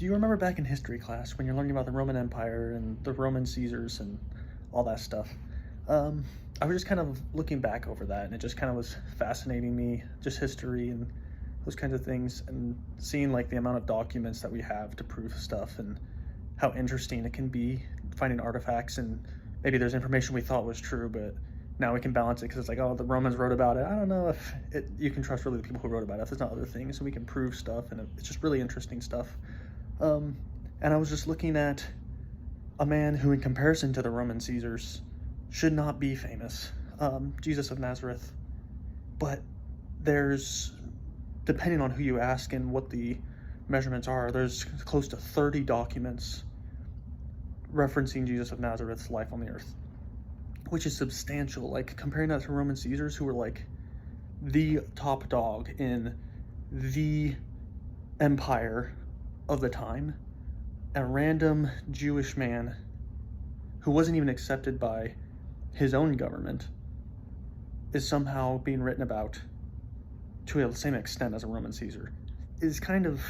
Do you remember back in history class when you're learning about the Roman Empire and the Roman Caesars and all that stuff? Um, I was just kind of looking back over that, and it just kind of was fascinating me, just history and those kinds of things, and seeing like the amount of documents that we have to prove stuff and how interesting it can be finding artifacts, and maybe there's information we thought was true, but now we can balance it because it's like, oh, the Romans wrote about it. I don't know if you can trust really the people who wrote about it, if there's not other things, so we can prove stuff, and it's just really interesting stuff. Um, and I was just looking at a man who, in comparison to the Roman Caesars, should not be famous, Jesus of Nazareth. But there's, depending on who you ask and what the measurements are, there's close to 30 documents referencing Jesus of Nazareth's life on the earth, which is substantial. Like, comparing that to Roman Caesars, who were like the top dog in the empire of the time, a random Jewish man who wasn't even accepted by his own government is somehow being written about to the same extent as a Roman Caesar is kind of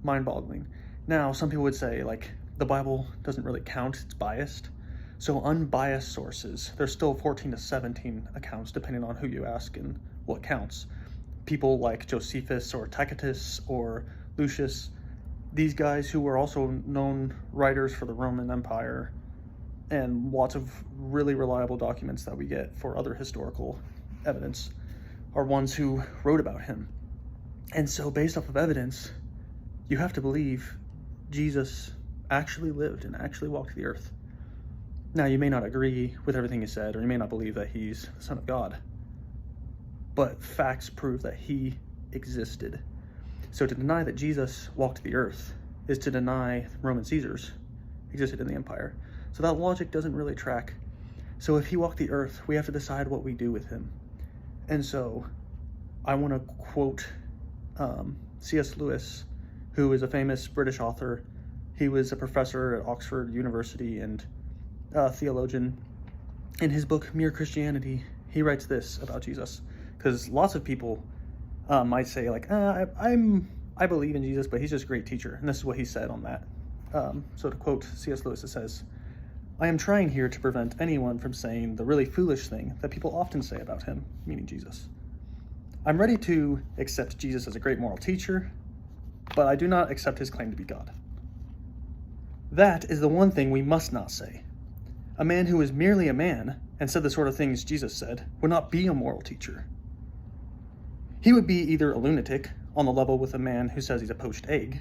mind-boggling. Now, some people would say, like, the Bible doesn't really count, it's biased. So unbiased sources, there's still 14 to 17 accounts, depending on who you ask and what counts. People like Josephus or Tacitus or Lucius, these guys who were also known writers for the Roman Empire, and lots of really reliable documents that we get for other historical evidence, are ones who wrote about him. And so based off of evidence, you have to believe Jesus actually lived and actually walked the earth. Now, you may not agree with everything he said, or you may not believe that he's the Son of God, but facts prove that he existed. So to deny that Jesus walked the earth is to deny Roman Caesars existed in the empire. So that logic doesn't really track. So if he walked the earth, we have to decide what we do with him. And so I want to quote C.S. Lewis, who is a famous British author. He was a professor at Oxford University and theologian. In his book, Mere Christianity, he writes this about Jesus. Because lots of people might say, like, I believe in Jesus, but he's just a great teacher. And this is what he said on that. So to quote C.S. Lewis, it says, "I am trying here to prevent anyone from saying the really foolish thing that people often say about him," meaning Jesus. "I'm ready to accept Jesus as a great moral teacher, but I do not accept his claim to be God. That is the one thing we must not say. A man who is merely a man and said the sort of things Jesus said would not be a moral teacher. He would be either a lunatic, on the level with a man who says he's a poached egg,